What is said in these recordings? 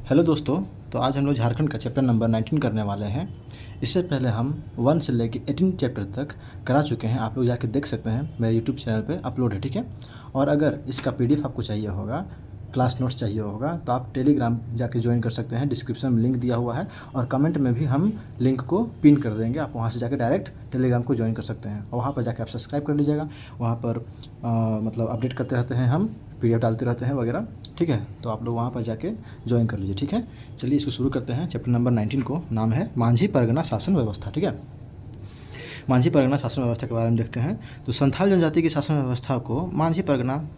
Hello दोस्तों। तो आज हम लोग झारखंड का चैप्टर नंबर 19 करने वाले हैं। इससे पहले हम 1 से लेकर 18 चैप्टर तक करा चुके हैं। आप लोग जाके देख सकते हैं, मेरे यूट्यूब चैनल पे अपलोड है, ठीक है। और अगर इसका पीडीएफ आपको चाहिए होगा, क्लास नोट्स चाहिए होगा, तो आप टेलीग्राम जाके ज्वाइन कर सकते हैं। डिस्क्रिप्शन में लिंक दिया हुआ है और कमेंट में भी हम लिंक को पिन कर देंगे। आप वहाँ से जाके डायरेक्ट टेलीग्राम को ज्वाइन कर सकते हैं और वहाँ पर जाके आप सब्सक्राइब कर लीजिएगा। वहाँ पर मतलब अपडेट करते रहते हैं, हम पीडीएफ डालते रहते हैं वगैरह, ठीक है। तो आप लोग वहाँ पर जाके ज्वाइन कर लीजिए, ठीक है। चलिए इसको शुरू करते हैं। चैप्टर नंबर 19 को नाम है मांझी परगना शासन व्यवस्था, ठीक है। मांझी परगना शासन व्यवस्था के बारे में देखते हैं। तो संथाल जनजाति की शासन व्यवस्था को मांझी परगना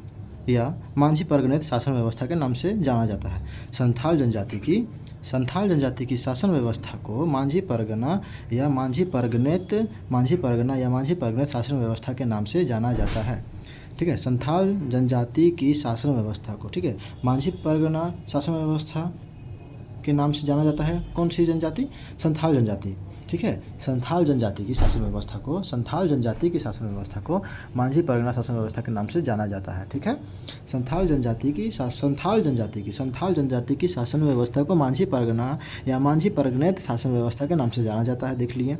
या मांझी परगनेत शासन व्यवस्था के नाम से जाना जाता है। संथाल जनजाति की शासन व्यवस्था को मांझी परगना या मांझी परगनेत शासन व्यवस्था के नाम से जाना जाता है, ठीक है। संथाल जनजाति की शासन व्यवस्था को, ठीक है, मांझी परगना शासन व्यवस्था के नाम से जाना जाता है। कौन सी जनजाति? संथाल जनजाति, ठीक है। संथाल जनजाति की शासन व्यवस्था को मांझी परगना शासन व्यवस्था के नाम से जाना जाता है, ठीक है। संथाल जनजाति की शासन व्यवस्था को मांझी परगना या मांझी परगनेत शासन व्यवस्था के नाम से जाना जाता है। देख लिए,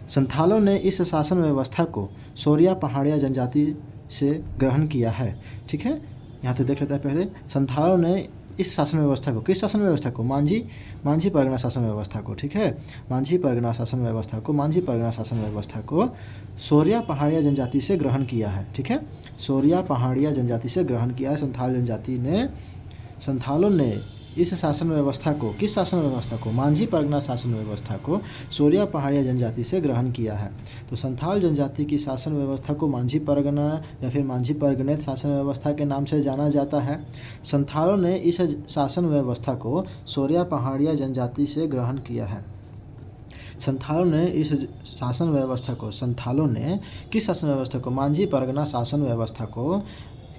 संथालों ने इस शासन व्यवस्था को सोरिया पहाड़िया जनजाति से ग्रहण किया है, ठीक है। यहाँ तो देख लेते हैं पहले, संथालों ने इस शासन व्यवस्था को, किस शासन व्यवस्था को? मांझी परगना शासन व्यवस्था को, ठीक है। मांझी परगना शासन व्यवस्था को सोरिया पहाड़िया जनजाति से ग्रहण किया है, ठीक है। सोरिया पहाड़िया जनजाति से ग्रहण किया है संथालों ने इस शासन व्यवस्था को, किस शासन व्यवस्था को? मांझी परगना शासन व्यवस्था को सोरिया पहाड़िया जनजाति से ग्रहण किया है। तो संथाल जनजाति की शासन व्यवस्था को मांझी परगना या फिर मांझी परगनेत शासन व्यवस्था के नाम से जाना जाता है। संथालों ने इस शासन व्यवस्था को सोरिया पहाड़िया जनजाति से ग्रहण किया है। संथालों ने किस शासन व्यवस्था को? मांझी परगना शासन व्यवस्था को,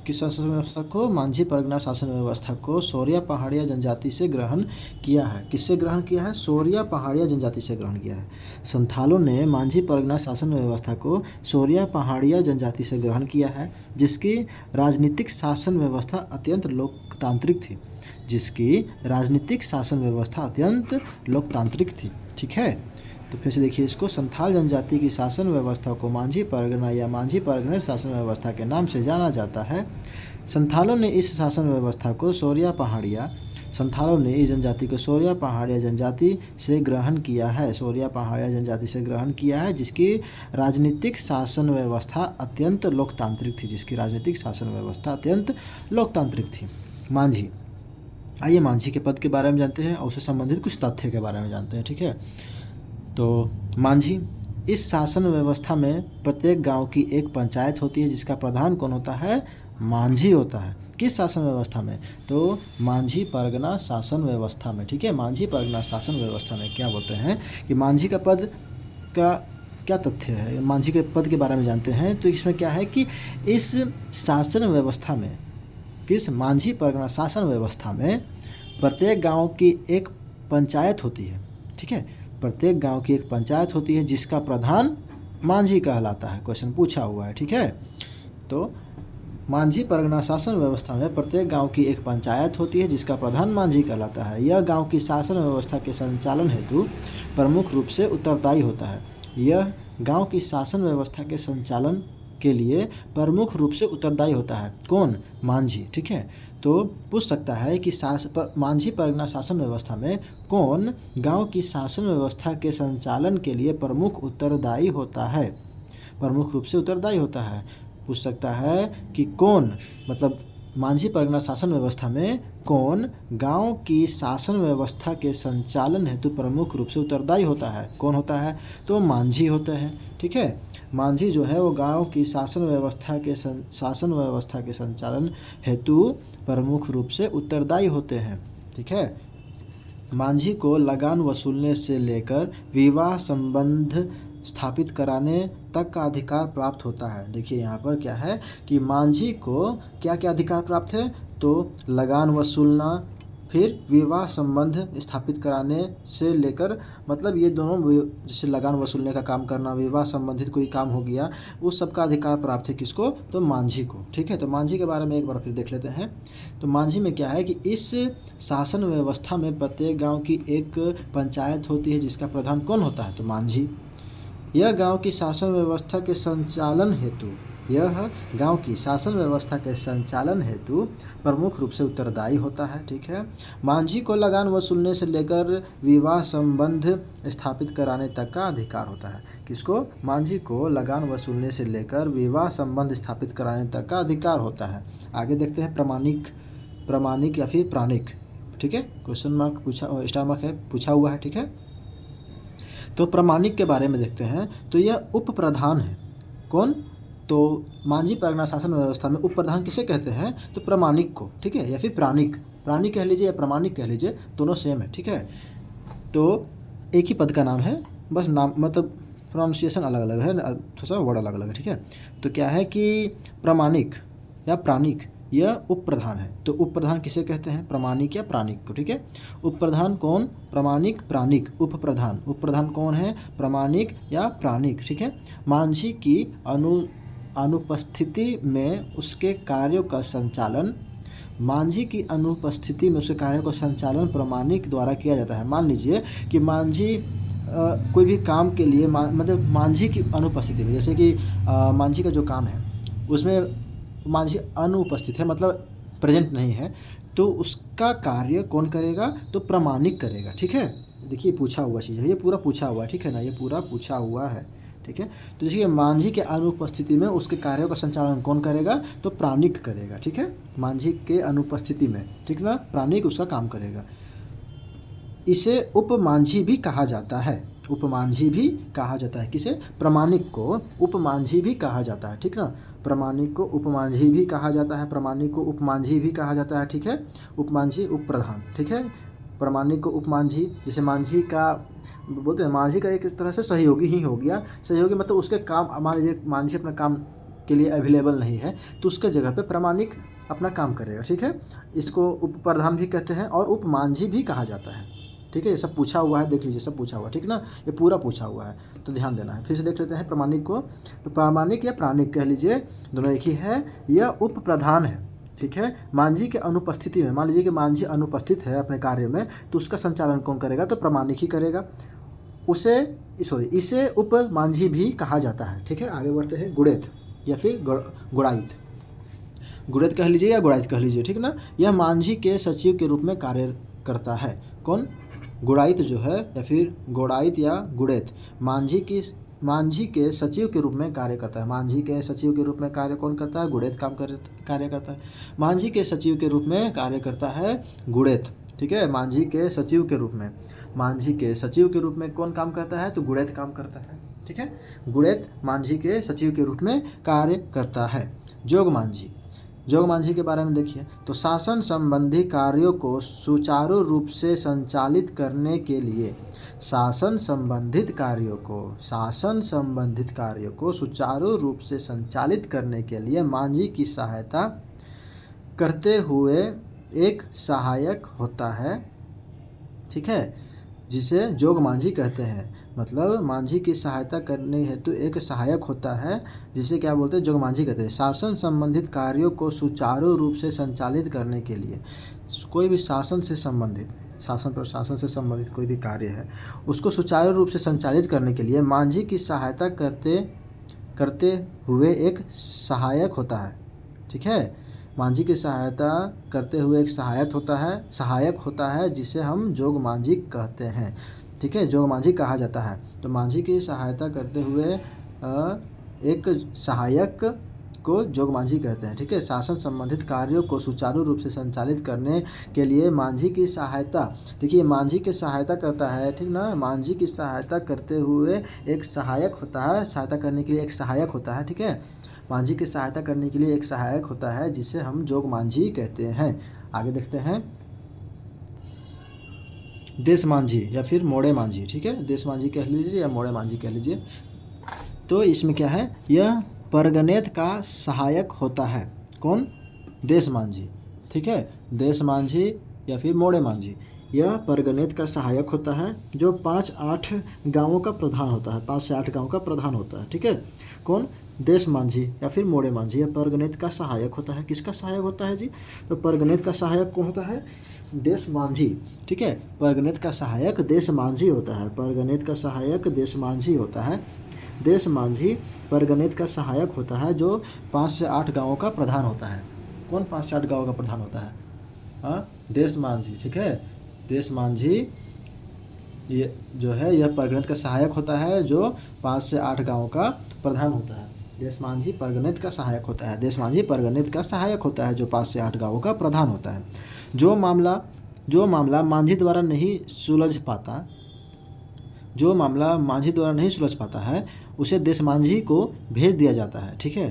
किस शासन व्यवस्था को? मांझी परगना शासन व्यवस्था को सोरिया पहाड़िया जनजाति से ग्रहण किया है। किससे ग्रहण किया है? सोरिया पहाड़िया जनजाति से ग्रहण किया है। संथालों ने मांझी परगना शासन व्यवस्था को सोरिया पहाड़िया जनजाति से ग्रहण किया है, जिसकी राजनीतिक शासन व्यवस्था अत्यंत लोकतांत्रिक थी, ठीक है। तो फिर से देखिए इसको, संथाल जनजाति की शासन व्यवस्था को मांझी परगना या मांझी परगनेत शासन व्यवस्था के नाम से जाना जाता है। संथालों ने इस शासन व्यवस्था को सोरिया पहाड़िया जनजाति से ग्रहण किया है, जिसकी राजनीतिक शासन व्यवस्था अत्यंत लोकतांत्रिक थी। मांझी, आइए मांझी के पद के बारे में जानते हैं और उससे संबंधित कुछ तथ्य के बारे में जानते हैं, ठीक है। तो मांझी, इस शासन व्यवस्था में प्रत्येक गांव की एक पंचायत होती है जिसका प्रधान कौन होता है? मांझी होता है। किस शासन व्यवस्था में? तो मांझी परगना शासन व्यवस्था में, ठीक है। मांझी परगना शासन व्यवस्था में क्या बोलते हैं कि मांझी का पद का क्या तथ्य है? मांझी के पद के बारे में जानते हैं। तो इसमें क्या है कि इस शासन व्यवस्था में, किस मांझी परगना शासन व्यवस्था में प्रत्येक गाँव की एक पंचायत होती है, ठीक है। प्रत्येक गांव की एक पंचायत होती है जिसका प्रधान मांझी कहलाता है। क्वेश्चन पूछा हुआ है, ठीक है। तो मांझी परगना शासन व्यवस्था में प्रत्येक गांव की एक पंचायत होती है जिसका प्रधान मांझी कहलाता है। यह गांव की शासन व्यवस्था के संचालन हेतु प्रमुख रूप से उत्तरदायी होता है। यह गांव की शासन व्यवस्था के संचालन के लिए प्रमुख रूप से उत्तरदायी होता है। कौन? मांझी, ठीक है। तो पूछ सकता है कि मांझी परगना शासन व्यवस्था में कौन गांव की शासन व्यवस्था के संचालन के लिए प्रमुख रूप से उत्तरदायी होता है। पूछ सकता है कि कौन, मतलब मांझी परगना शासन व्यवस्था में कौन गांव की शासन व्यवस्था के संचालन हेतु प्रमुख रूप से उत्तरदायी होता है? कौन होता है? तो मांझी होते हैं, ठीक है। मांझी जो है वो गांव की शासन व्यवस्था के संचालन हेतु प्रमुख रूप से उत्तरदायी होते हैं, ठीक है। मांझी को लगान वसूलने से लेकर विवाह संबंध स्थापित कराने तक का अधिकार प्राप्त होता है। देखिए यहाँ पर क्या है कि मांझी को क्या क्या अधिकार प्राप्त है? तो लगान वसूलना, फिर विवाह संबंध स्थापित कराने से लेकर, मतलब ये दोनों जैसे लगान वसूलने का काम करना, विवाह संबंधित कोई काम हो गया, उस सब का अधिकार प्राप्त है किसको, तो मांझी को। ठीक है, तो मांझी के बारे में एक बार फिर देख लेते हैं। तो मांझी में क्या है कि इस शासन व्यवस्था में प्रत्येक गांव की एक पंचायत होती है जिसका प्रधान कौन होता है, तो मांझी। यह गांव की शासन व्यवस्था के संचालन हेतु प्रमुख रूप से उत्तरदायी होता है। ठीक है, मांझी को लगान वसूलने से लेकर विवाह संबंध स्थापित कराने तक का अधिकार होता है। किसको, मांझी को लगान वसूलने से लेकर विवाह संबंध स्थापित कराने तक का अधिकार होता है। आगे देखते हैं प्रामाणिक या फिर प्राणिक। ठीक है, क्वेश्चन मार्क पूछा, स्टार मार्क है, पूछा हुआ है। ठीक है, तो प्रामाणिक के बारे में देखते हैं। तो यह उप प्रधान है। कौन, तो मांझी परगना शासन व्यवस्था में उप प्रधान किसे कहते हैं, तो प्रामाणिक को। ठीक है, या फिर प्राणिक कह लीजिए या प्रामाणिक कह लीजिए, दोनों सेम है। ठीक है, तो एक ही पद का नाम है, बस नाम मतलब प्रोनाउंसिएशन अलग अलग है, थोड़ा सा वर्ड अलग अलग है। ठीक है, तो क्या है कि प्रामाणिक या प्राणिक यह उप प्रधान है। तो उप प्रधान किसे कहते हैं, प्रामाणिक या प्राणिक को। ठीक है, उप प्रधान कौन, प्रामाणिक, प्राणिक। उप प्रधान कौन है, प्रामाणिक या प्राणिक। ठीक है, मांझी की अनुपस्थिति में उसके कार्यों का संचालन प्रामाणिक द्वारा किया जाता है। मान लीजिए कि मांझी कोई भी काम के लिए मतलब मांझी की अनुपस्थिति में, जैसे कि मांझी का जो काम है उसमें मांझी अनुपस्थित है, मतलब प्रेजेंट नहीं है, तो उसका कार्य कौन करेगा, तो प्रामाणिक करेगा। ठीक है, देखिए पूछा हुआ चीज़ है, ये पूरा पूछा हुआ है। ठीक है ना, ये पूरा पूछा हुआ है। ठीक है, तो देखिए मांझी के अनुपस्थिति में उसके कार्यों का संचालन कौन करेगा, तो प्राणिक करेगा। ठीक है, मांझी के अनुपस्थिति में, ठीक ना, प्राणिक उसका काम करेगा। इसे उपमांझी भी कहा जाता है। उपमांझी भी कहा जाता है किसे, प्रामाणिक को उपमांझी भी कहा जाता है। ठीक ना, प्रामाणिक को उपमांझी भी कहा जाता है, प्रामाणिक को उपमांझी भी कहा जाता है। ठीक है, उपमांझी उप प्रधान। ठीक है, प्रामाणिक को उपमांझी, जैसे मांझी का बोलते हैं, मांझी का एक तरह से सहयोगी ही हो गया। सहयोगी मतलब उसके काम, मान लीजिए मांझी अपना काम के लिए अवेलेबल नहीं है तो उसके जगह पे प्रामाणिक अपना काम करेगा। ठीक है, इसको उप प्रधान भी कहते हैं और उपमांझी भी कहा जाता है। ठीक है, ये सब पूछा हुआ है, देख लीजिए सब पूछा हुआ है। ठीक ना, ये पूरा पूछा हुआ है, तो ध्यान देना है। फिर से देख लेते हैं प्रामाणिक को, तो प्रामाणिक या प्राणिक कह लीजिए, दोनों एक ही है। यह उप प्रधान है। ठीक है, मांझी के अनुपस्थिति में, मान लीजिए कि मांझी अनुपस्थित है अपने कार्य में, तो उसका संचालन कौन करेगा, तो प्रामाणिक ही करेगा। इसे उप मांझी भी कहा जाता है। ठीक है, आगे बढ़ते हैं। गुड़ैत या फिर गुड़ाइत, गुड़ैत कह लीजिए या गुड़ाइत कह लीजिए। ठीक ना, यह मांझी के सचिव के रूप में कार्य करता है। कौन, गुड़ाइत जो है, या फिर गुड़ाइत या गुड़ैत, मांझी के सचिव के रूप में कार्य करता है। मांझी के सचिव के रूप में कार्य कौन करता है, गुड़ैत कार्य करता है। मांझी के सचिव के रूप में कार्य करता है गुड़ैत। ठीक है, मांझी के सचिव के रूप में कौन काम करता है, तो गुड़ैत काम करता है। ठीक है, गुड़ैत मांझी के सचिव के रूप में कार्य करता है। जोग मांझी के बारे में देखिए, तो शासन संबंधी कार्यों को सुचारू रूप से संचालित करने के लिए शासन संबंधित कार्यों को सुचारू रूप से संचालित करने के लिए मांझी की सहायता करते हुए एक सहायक होता है। ठीक है, जिसे जोग मांझी कहते हैं। मतलब मांझी की सहायता करने हेतु एक सहायक होता है, जिसे क्या बोलते हैं, जोग मांझी कहते हैं। शासन संबंधित कार्यों को सुचारू रूप से संचालित करने के लिए, कोई भी शासन से संबंधित कोई भी कार्य है उसको सुचारू रूप से संचालित करने के लिए मांझी की सहायता करते हुए एक सहायक होता है। ठीक है, मांझी की सहायता करते हुए एक सहायक होता है जिसे हम जोग मांझी कहते हैं। ठीक है, जोग मांझी कहा जाता है। तो मांझी की सहायता करते हुए एक सहायक को जोग मांझी कहते हैं। ठीक है, शासन संबंधित कार्यों को सुचारू रूप से संचालित करने के लिए मांझी की सहायता, देखिए मांझी की सहायता करता है। ठीक ना, मांझी की सहायता करते हुए एक सहायक होता है, सहायता करने के लिए एक सहायक होता है। ठीक है, मांझी की सहायता करने के लिए एक सहायक होता है जिसे हम जोग मांझी कहते हैं। आगे देखते हैं देश मांझी या फिर मोड़े मांझी। ठीक है, देश मांझी कह लीजिए या मोड़े मांझी कह लीजिए। तो इसमें क्या है, यह परगनेत का सहायक होता है। कौन, देश मांझी। ठीक है, देश मांझी या फिर मोड़े मांझी, यह परगनेत का सहायक होता है जो 5-8 गांवों का प्रधान होता है, 5 से 8 गांवों का प्रधान होता है। ठीक है, कौन? देश मांझी या फिर मोड़े मांझी, यह परगनेत का सहायक होता है। किसका सहायक होता है जी? तो परगनेत का सहायक कौन होता है? देश मांझी। ठीक है, परगनेत का सहायक देश मांझी होता है। परगनेत का सहायक देश मांझी होता है। देश मांझी परगनेत का सहायक होता है जो 5 से 8 गांवों का प्रधान होता है। कौन 5 से 8 गांवों का प्रधान होता है? हाँ, देश मांझी। ठीक है, देश मांझी ये जो है यह परगनेत का सहायक होता है जो 5 से 8 गांवों का प्रधान होता है। देश मांझी परगनेत का सहायक होता है। देश मांझी परगनेत का सहायक होता है जो 5 से 8 गांवों का प्रधान होता है। जो मामला मांझी द्वारा नहीं सुलझ पाता, जो मामला मांझी द्वारा नहीं सुलझ पाता है उसे देश मांझी को भेज दिया जाता है। ठीक है,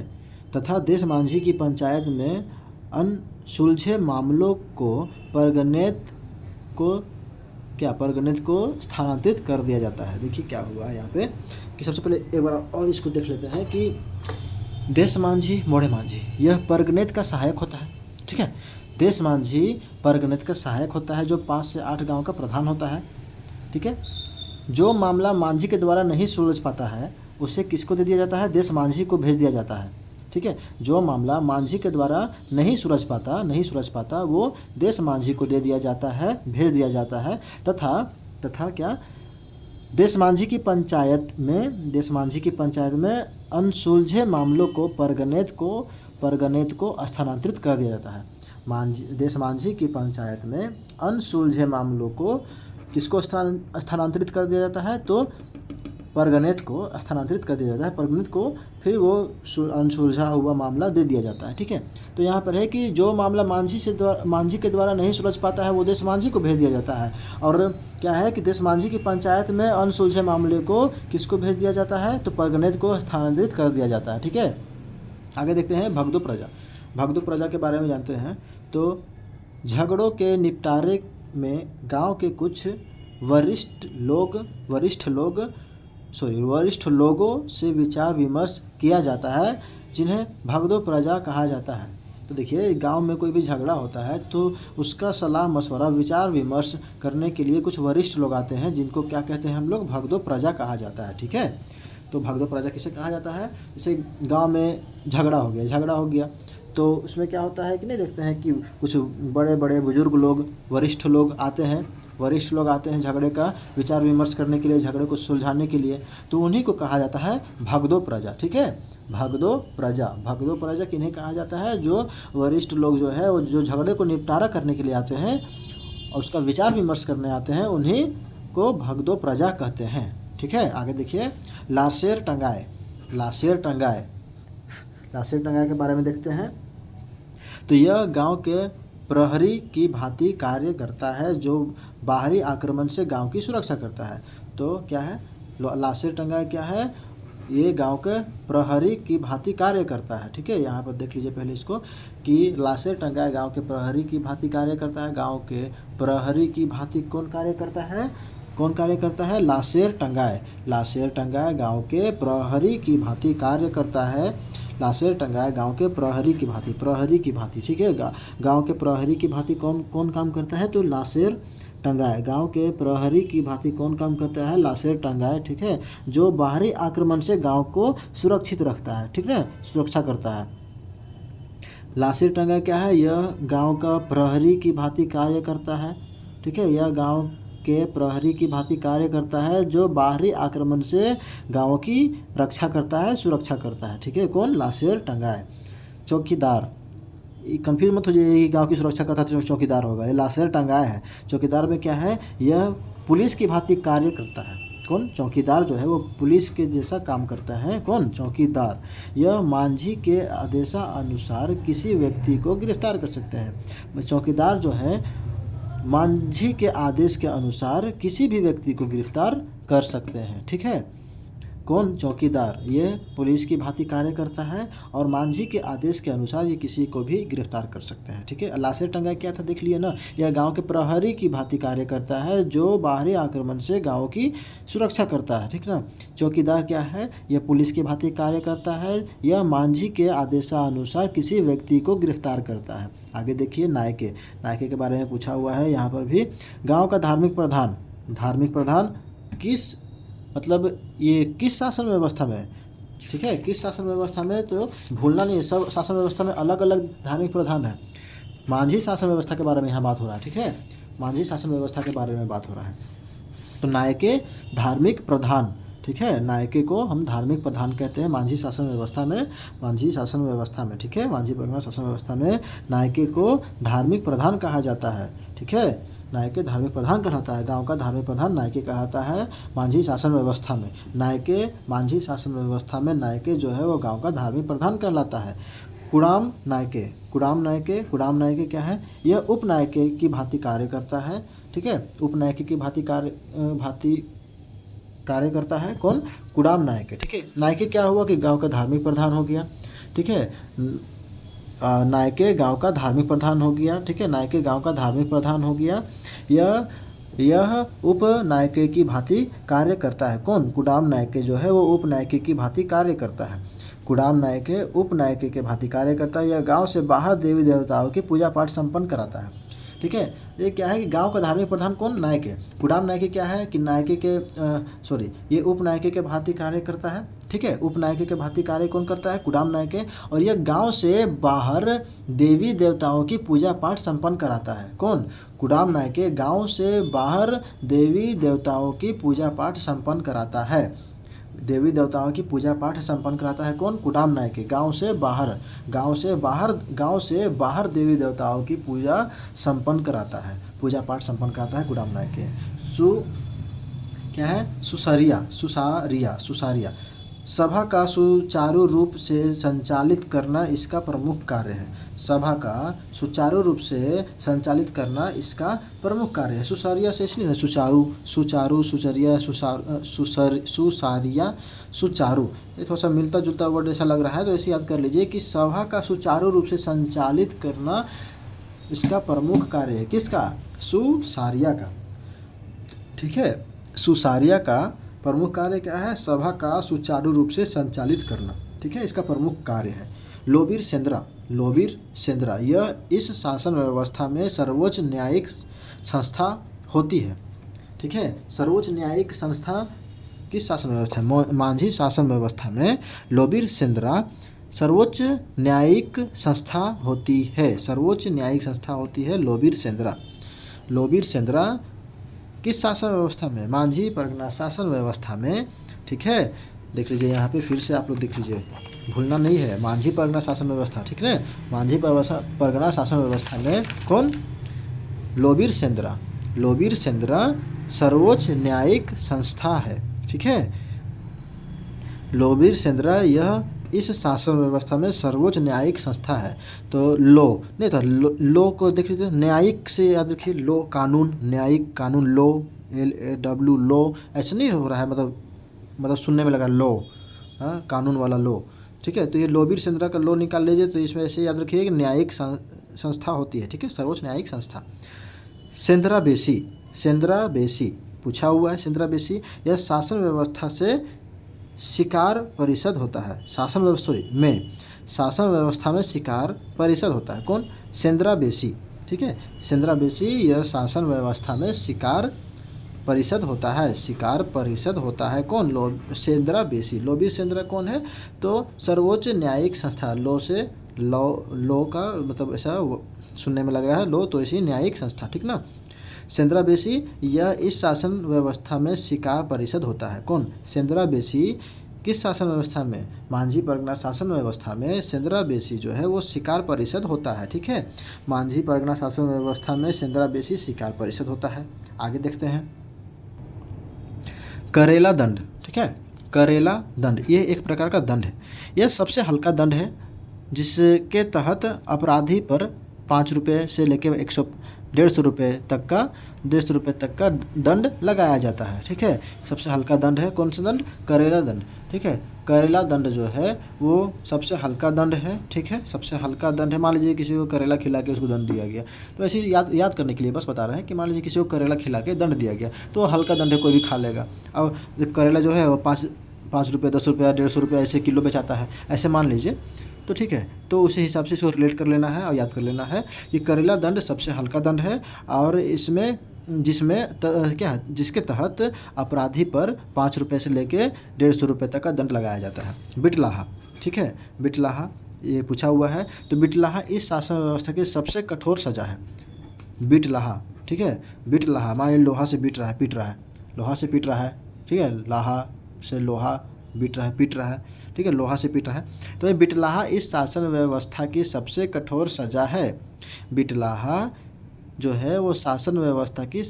तथा देश मांझी की पंचायत में अनसुलझे मामलों को परगनेत को स्थानांतरित कर दिया जाता है। देखिए क्या हुआ है यहाँ पे कि सबसे पहले एक बार और इसको देख लेते हैं कि देश मांझी मोड़े मांझी यह परगनेत का सहायक होता है। ठीक है, देश मांझी परगनेत का सहायक होता है जो 5 से 8 गांव का प्रधान होता है। ठीक है, जो मामला मांझी के द्वारा नहीं सुलझ पाता है उसे किसको दे दिया जाता है? देश मांझी को भेज दिया जाता है। ठीक है, जो मामला मांझी के द्वारा नहीं सुलझ पाता वो देश मांझी को दे दिया जाता है, भेज दिया जाता है। तथा क्या? देश मांझी की पंचायत में अनसुलझे मामलों को परगनेत को स्थानांतरित कर दिया जाता है। देश मांझी की पंचायत में अनसुलझे मामलों को किसको स्थानांतरित कर दिया जाता है? तो परगनेत को स्थानांतरित कर दिया जाता है। परगनेत को फिर वो अनसुलझा हुआ मामला दे दिया जाता है। ठीक है, तो यहाँ पर है कि जो मामला मांझी के द्वारा नहीं सुलझ पाता है वो देश मांझी को भेज दिया जाता है। और क्या है कि देश मांझी की पंचायत में अनसुलझे मामले को किसको भेज दिया जाता है? तो परगनेत को स्थानांतरित कर दिया जाता है। ठीक है, आगे देखते हैं भगदो प्रजा। भगदो प्रजा के बारे में जानते हैं। तो झगड़ों के निपटारे में गांव के कुछ वरिष्ठ लोगों से विचार विमर्श किया जाता है जिन्हें भगदो प्रजा कहा जाता है। तो देखिए, गांव में कोई भी झगड़ा होता है तो उसका सलाह मशवरा विचार विमर्श करने के लिए कुछ वरिष्ठ लोग आते हैं जिनको क्या कहते हैं हम लोग? भगदो प्रजा कहा जाता है। ठीक है, तो भगदो प्रजा किसे कहा जाता है? जैसे गांव में झगड़ा हो गया तो उसमें क्या होता है कि नहीं, देखते हैं कि कुछ बड़े बड़े बुजुर्ग लोग, वरिष्ठ लोग आते हैं झगड़े का विचार विमर्श करने के लिए, झगड़े को सुलझाने के लिए, तो उन्हीं को कहा जाता है भगदो प्रजा। ठीक है, भगदो प्रजा किन्हें कहा जाता है? जो वरिष्ठ लोग जो है वो जो झगड़े को निपटारा करने के लिए आते हैं और उसका विचार विमर्श करने आते हैं, उन्हीं को भगदो प्रजा कहते हैं। ठीक है, आगे देखिए लाशेर टंगाए के बारे में देखते हैं। तो यह गांव के प्रहरी की भांति कार्य करता है जो बाहरी आक्रमण से गांव की सुरक्षा करता है। तो क्या है? लाशेर टंगाए क्या है? ये गांव के प्रहरी की भांति कार्य करता है। ठीक है, यहाँ पर देख लीजिए पहले इसको कि लाशेर टंगाए गांव के प्रहरी की भांति कार्य करता है। गांव के प्रहरी की भांति कौन कार्य करता है? लाशेर टंगाए गांव के प्रहरी की भांति कार्य करता है। लाशेर टंगाए गांव के प्रहरी की भांति। ठीक है, गांव के प्रहरी की भांति कौन काम करता है? तो लाशेर टंगाए गांव के प्रहरी की भांति कौन काम करता है? लाशेर टंगाए। ठीक है, जो बाहरी आक्रमण से गांव को सुरक्षित रखता है। ठीक है, सुरक्षा करता है। लाशेर टंगाए क्या है? यह गांव का प्रहरी की भांति कार्य करता है। ठीक है, यह गांव के प्रहरी की भांति कार्य करता है जो बाहरी आक्रमण से गांव की रक्षा करता है, सुरक्षा करता है। ठीक है, कौन? लाशेर टंगाए। चौकीदार, कंफ्यूज मत हो जाइए, गांव की सुरक्षा करता है तो चौकीदार होगा, ये लाशेर टंगाए है। चौकीदार में क्या है? यह पुलिस की भांति कार्य करता है। कौन? चौकीदार जो है वो पुलिस के जैसा काम करता है। कौन? चौकीदार। यह मांझी के आदेशानुसार किसी व्यक्ति को गिरफ्तार कर सकते हैं। चौकीदार जो है मांझी के आदेश के अनुसार किसी भी व्यक्ति को गिरफ्तार कर सकते हैं। ठीक है, कौन? चौकीदार। ये पुलिस की भांति कार्य करता है और मांझी के आदेश के अनुसार ये किसी को भी गिरफ्तार कर सकते हैं। ठीक है, लाशें टंगा क्या था देख लिए ना। यह गांव के प्रहरी की भांति कार्य करता है जो बाहरी आक्रमण से गांव की सुरक्षा करता है। ठीक ना। चौकीदार क्या है? यह पुलिस की भांति कार्य करता है। यह मांझी के आदेशानुसार किसी व्यक्ति को गिरफ्तार करता है। आगे देखिए नायके। नायके के बारे में पूछा हुआ है यहाँ पर भी। गाँव का धार्मिक प्रधान। धार्मिक प्रधान किस मतलब ये किस शासन व्यवस्था में? ठीक है, किस शासन व्यवस्था में? तो भूलना नहीं है, सब शासन व्यवस्था में अलग अलग धार्मिक प्रधान है। मांझी शासन व्यवस्था के बारे में यहाँ बात हो रहा है। ठीक है, मांझी शासन व्यवस्था के बारे में बात हो रहा है। तो नायके धार्मिक प्रधान। ठीक है, नायके को हम धार्मिक प्रधान कहते हैं मांझी शासन व्यवस्था में। मांझी शासन व्यवस्था में, ठीक है, मांझी परगना शासन व्यवस्था में नायके को धार्मिक प्रधान कहा जाता है। ठीक है, नायके धार्मिक प्रधान कहलाता है। गांव का धार्मिक प्रधान नायके कहलाता है मांझी शासन व्यवस्था में। नायके मांझी शासन व्यवस्था में नायके जो है वो गांव का धार्मिक प्रधान कहलाता है। कुड़ाम नायके। कुड़ाम नायके। कुड़ाम नायके क्या है? यह उप नायके की भांति कार्य करता है। ठीक है, उप नायके की भांति कार्य करता है। कौन? कुड़ाम नायके। ठीक है, नायके क्या हुआ कि गांव का धार्मिक प्रधान हो गया। ठीक है, नायके गांव का धार्मिक प्रधान हो गया। ठीक है, नायके गांव का धार्मिक प्रधान हो गया। यह उप नायके की भांति कार्य करता है। कौन? कुड़ाम नायके जो है वो उप नायके की भांति कार्य करता है। कुड़ाम नायके उप नायके के भांति कार्य करता है। यह गांव से बाहर देवी देवताओं की पूजा पाठ संपन्न कराता है। ठीक है, ये क्या है कि गांव का धार्मिक प्रधान कौन? नायके। कुड़ाम नायके क्या है कि नायके के ये उप नायके के भांति कार्य करता है। ठीक है, उप नायके के भांति कार्य कौन करता है? कुड़ाम नायके। और यह गांव से बाहर देवी देवताओं की पूजा पाठ संपन्न कराता है। कौन? कुड़ाम नायके गांव से बाहर देवी देवताओं की पूजा पाठ संपन्न कराता है। देवी देवताओं की पूजा पाठ संपन्न कराता है। कौन? कुड़ाम नायके। गांव से बाहर देवी देवताओं की पूजा संपन्न कराता है, पूजा पाठ संपन्न कराता है कुड़ाम नायके। क्या है? सुसारिया। सभा का सुचारू रूप से संचालित करना इसका प्रमुख कार्य है। सभा का सुचारू रूप से संचालित करना इसका प्रमुख कार्य है। सुसारिया से इसलिए सुचारू, ये थोड़ा सा मिलता जुलता वर्ड ऐसा लग रहा है, तो ऐसे याद कर लीजिए कि सभा का सुचारू रूप से संचालित करना इसका प्रमुख कार्य है। किसका? सुसारिया का। ठीक है, सुसारिया का प्रमुख कार्य क्या है? सभा का सुचारू रूप से संचालित करना। ठीक है, इसका प्रमुख कार्य है। लोबीर सेंद्रा यह इस शासन व्यवस्था में सर्वोच्च न्यायिक संस्था होती है। ठीक है, सर्वोच्च न्यायिक संस्था किस शासन व्यवस्था में? मांझी शासन व्यवस्था में लोबीर सेंद्रा सर्वोच्च न्यायिक संस्था होती है। सर्वोच्च न्यायिक संस्था होती है लोबीर सेंद्रा किस शासन व्यवस्था में? मांझी परगना शासन व्यवस्था में। ठीक है, देख लीजिए यहाँ पे फिर से आप लोग देख लीजिए, भूलना नहीं है। मांझी परगना शासन व्यवस्था। ठीक है, मांझी परगना शासन व्यवस्था में कौन? लोबीर सेंद्रा सर्वोच्च न्यायिक संस्था है। ठीक है, लोबीर सेंद्रा यह इस शासन व्यवस्था में सर्वोच्च न्यायिक संस्था है। तो लो नहीं था, लो को देख लीजिए, न्यायिक से याद रखिए लो कानून, न्यायिक कानून, लो LAW लो, ऐसा नहीं हो रहा है, मतलब सुनने में लगा लो, हाँ, कानून वाला लो। ठीक है, तो ये लोबीर सेंद्रा का लो निकाल लीजिए, तो इसमें ऐसे याद रखिए कि न्यायिक संस्था होती है। ठीक है, सर्वोच्च न्यायिक संस्था। सेंद्रा बेसी पूछा हुआ है। सेंद्रा बेसी यह शासन व्यवस्था से शिकार परिषद होता है। शासन व्यवस्था में शिकार परिषद होता है। कौन? सेंद्रा बेसी। ठीक है, सेंद्रा बेसी यह शासन व्यवस्था में शिकार परिषद होता है। शिकार परिषद होता है। कौन? सेंद्रा बेसी। लोबीर सेंद्रा कौन है? तो सर्वोच्च न्यायिक संस्था। लो से लो का मतलब ऐसा सुनने में लग रहा है लो, तो ऐसी न्यायिक संस्था। ठीक ना। सेंद्रा बेसी यह इस शासन व्यवस्था में शिकार परिषद होता है। कौन? सेंद्रा बेसी किस शासन व्यवस्था में? मांझी परगना शासन व्यवस्था में सेंद्रा बेसी जो है वो शिकार परिषद होता है। ठीक है, मांझी परगना शासन व्यवस्था में सेंद्रा बेसी शिकार परिषद होता है। आगे देखते हैं करेला दंड। ठीक है, करेला दंड ये एक प्रकार का दंड है। यह सबसे हल्का दंड है जिसके तहत अपराधी पर 5 रुपये से लेकर ₹150 तक का दंड लगाया जाता है। ठीक है, सबसे हल्का दंड है कौन सा दंड? करेला दंड। ठीक है, करेला दंड जो है वो सबसे हल्का दंड है। ठीक है, सबसे हल्का दंड है। मान लीजिए किसी को करेला खिला के उसको दंड दिया गया, तो ऐसे याद करने के लिए बस बता रहे हैं कि मान लीजिए किसी को करेला खिला के दंड दिया गया तो हल्का दंड है, कोई भी खा लेगा। अब जब करेला जो है वो ₹5, ₹10, ₹150 ऐसे किलो बेचाता है, ऐसे मान लीजिए, तो ठीक है, तो उसी हिसाब से इसको रिलेट कर लेना है और याद कर लेना है कि करेला दंड सबसे हल्का दंड है और इसमें जिसके तहत अपराधी पर ₹5 से लेके ₹150 तक का दंड लगाया जाता है। बिटलाहा। ठीक है, बिटलाहा ये पूछा हुआ है, तो बिटलाहा इस शासन व्यवस्था की सबसे कठोर सजा है। बिटलाहा। ठीक है, बिटलाहा मान लोहा से पीट रहा है, लोहा से पीट रहा है। ठीक है, लाहा से लोहा पीट रहा है। ठीक है, लोहा से पीट रहा है, तो ये बिटलाहा इस शासन व्यवस्था की सबसे कठोर सजा है। बिटलाहा जो है वो शासन व्यवस्था की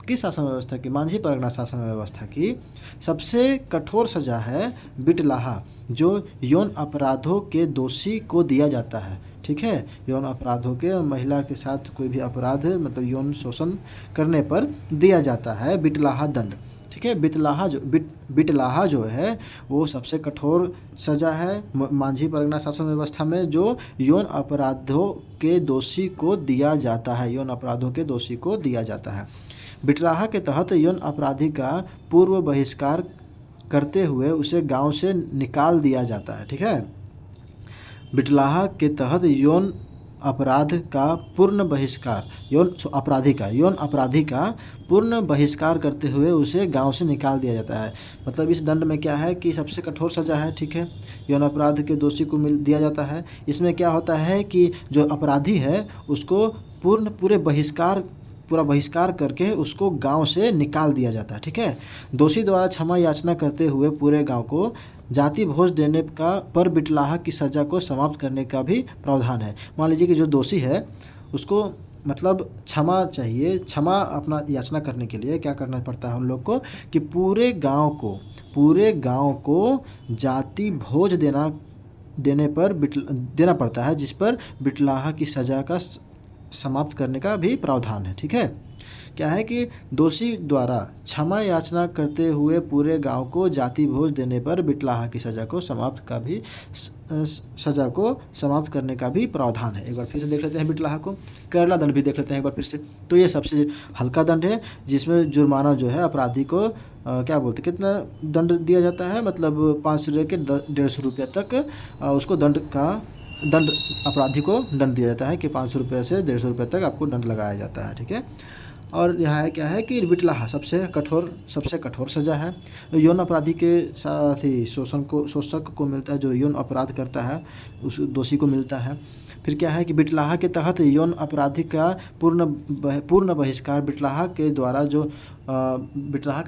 किस शासन व्यवस्था की? मांझी परगना शासन व्यवस्था की सबसे कठोर सजा है बिटलाहा, जो यौन अपराधों के दोषी को दिया जाता है। ठीक है, यौन अपराधों के, महिला के साथ कोई भी अपराध मतलब यौन शोषण करने पर दिया जाता है बिटलाहा दंड। ठीक है, बिटलाहा जो है वो सबसे कठोर सजा है मांझी परगना शासन व्यवस्था में, जो यौन अपराधों के दोषी को दिया जाता है। यौन अपराधों के दोषी को दिया जाता है। बिटलाहा के तहत यौन अपराधी का पूर्व बहिष्कार करते हुए उसे गांव से निकाल दिया जाता है। ठीक है, बिटलाहा के तहत यौन अपराध का पूर्ण बहिष्कार, यौन अपराधी का पूर्ण बहिष्कार करते हुए उसे गांव से निकाल दिया जाता है। मतलब इस दंड में क्या है कि सबसे कठोर सजा है। ठीक है, यौन अपराध के दोषी को दिया जाता है। इसमें क्या होता है कि जो अपराधी है उसको पूरा बहिष्कार करके उसको गांव से निकाल दिया जाता है। ठीक है, दोषी द्वारा क्षमा याचना करते हुए पूरे गांव को जाति भोज देने का पर बिटलाहा की सज़ा को समाप्त करने का भी प्रावधान है। मान लीजिए कि जो दोषी है उसको मतलब क्षमा अपना याचना करने के लिए क्या करना पड़ता है हम लोग को कि पूरे गांव को जाति भोज देना पड़ता है, जिस पर बिटलाहा की सज़ा का समाप्त करने का भी प्रावधान है। ठीक है, क्या है कि दोषी द्वारा क्षमा याचना करते हुए पूरे गांव को जाति भोज देने पर बिटलाहा की सज़ा को समाप्त करने का भी प्रावधान है। एक बार फिर से देख लेते हैं बिटलाहा को। करेला दंड भी देख लेते हैं एक बार फिर से। तो ये सबसे हल्का दंड है, जिसमें जुर्माना जो है अपराधी को कितना दंड दिया जाता है, मतलब 5 से लेकर ₹150 तक उसको दंड अपराधी को दंड दिया जाता है कि ₹500 से ₹150 तक आपको दंड लगाया जाता है। ठीक है, और यहाँ क्या है कि बिटलाहा सबसे कठोर सज़ा है। यौन अपराधी के साथ ही शोषक को मिलता है, जो यौन अपराध करता है उस दोषी को मिलता है। फिर क्या है कि बिटलाहा के तहत यौन अपराधी का पूर्ण बहिष्कार, बिटलाहा के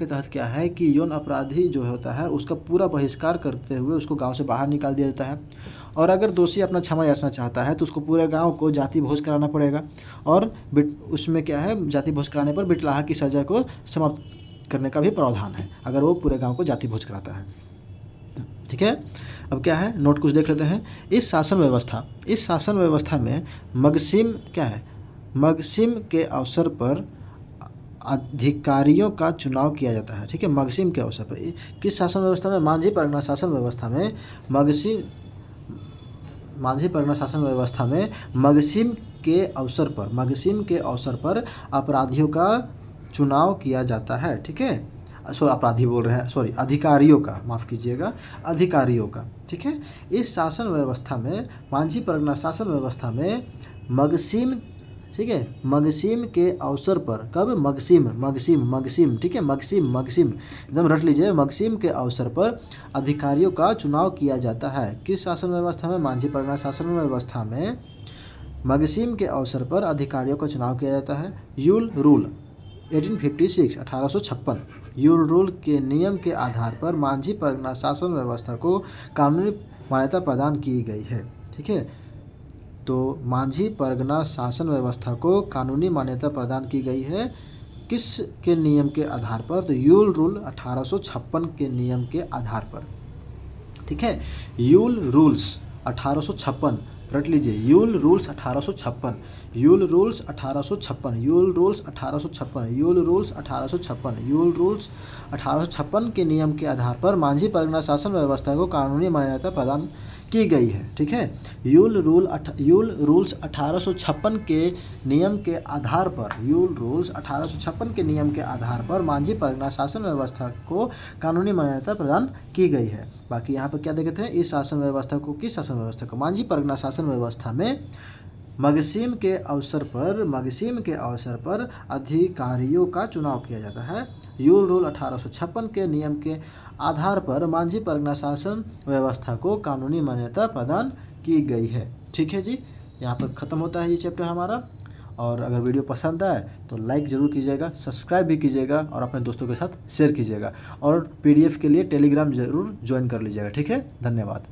तहत क्या है कि यौन अपराधी जो होता है उसका पूरा बहिष्कार करते हुए उसको गांव से बाहर निकाल दिया जाता है। और अगर दोषी अपना क्षमा याचना चाहता है तो उसको पूरे गांव को जाति भोज कराना पड़ेगा, और उसमें क्या है, जाति भोज कराने पर बिटलाहा की सज़ा को समाप्त करने का भी प्रावधान है अगर वो पूरे गांव को जाति भोज कराता है। ठीक है, अब क्या है, नोट कुछ देख लेते हैं। इस शासन व्यवस्था में मगसिम के अवसर पर अधिकारियों का चुनाव किया जाता है। ठीक है, मगसिम के अवसर पर किस शासन व्यवस्था में? मांझी परगना शासन व्यवस्था में मगसिम के अवसर पर अपराधियों का चुनाव किया जाता है। ठीक है, अधिकारियों का, माफ़ कीजिएगा, अधिकारियों का। ठीक है, इस शासन व्यवस्था में, मांझी परगना शासन व्यवस्था में मगसिम, ठीक है, मगसिम के अवसर पर, कब? मगसिम, ठीक है, मगसिम एकदम रट लीजिए। मगसिम के अवसर पर अधिकारियों का चुनाव किया जाता है। किस शासन व्यवस्था में? मांझी परगना शासन व्यवस्था में मगसिम के अवसर पर अधिकारियों का चुनाव किया जाता है। यूल रूल 1856 यूल रूल के नियम के आधार पर मांझी परगना शासन व्यवस्था को कानूनी मान्यता प्रदान की गई है। ठीक है, तो मांझी परगना शासन व्यवस्था को कानूनी मान्यता प्रदान की गई है किस के नियम के आधार पर? तो यूल रूल 1856 के नियम के आधार पर। ठीक है, यूल रूल्स 1856 रट लीजिए, you'll rules 1856, you'll rules 1856, you'll rules 1856, you'll rules 1856, you'll rules 1856 के नियम के आधार पर मांझी परगना शासन व्यवस्था को कानूनी मान्यता प्रदान की गई है। ठीक है, यूल रूल्स 1856 के नियम के आधार पर, यूल रूल्स 1856 के नियम के आधार पर मांझी परगना शासन व्यवस्था को कानूनी मान्यता प्रदान की गई है। बाकी यहाँ पर क्या देखते हैं, इस शासन व्यवस्था को, किस शासन व्यवस्था को, मांझी परगना शासन व्यवस्था में मगसीम के अवसर पर अधिकारियों का चुनाव किया जाता है। यूल रूल 1856 के नियम के आधार पर मांझी परगना शासन व्यवस्था को कानूनी मान्यता प्रदान की गई है। ठीक है जी, यहाँ पर ख़त्म होता है ये चैप्टर हमारा। और अगर वीडियो पसंद आए तो लाइक ज़रूर कीजिएगा, सब्सक्राइब भी कीजिएगा और अपने दोस्तों के साथ शेयर कीजिएगा। और PDF के लिए टेलीग्राम ज़रूर ज्वाइन कर लीजिएगा। ठीक है, धन्यवाद।